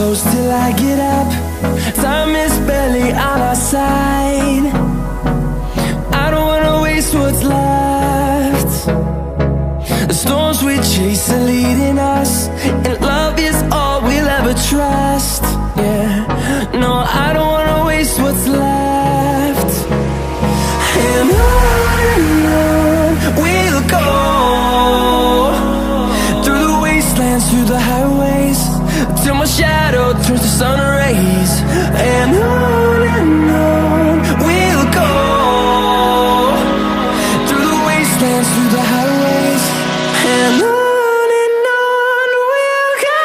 close till I get up. Time is barely on our side. I don't wanna waste what's left. The storms we chase are leading us, and love is all we'll ever trust. Yeah, no, I don't wanna waste what's left. And on we'll go, through the wastelands, through the highways, till my shadow turns to sun rays. And on we'll go, through the wastelands, through the highways, and on we'll go.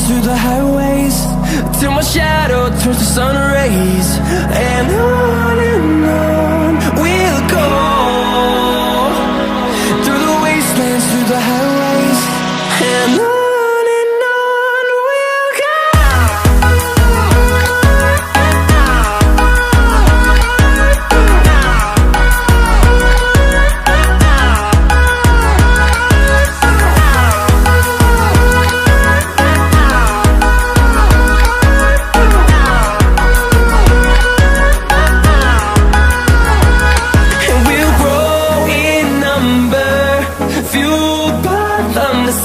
Through the highways, till my shadow turns to sun rays. And on we'll go, through the wastelands, through the highways, and on we'll go.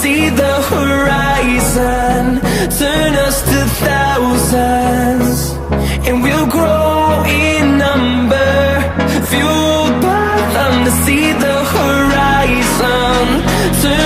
See the horizon, turn us to thousands, and we'll grow in number, fueled by them to see the horizon, turn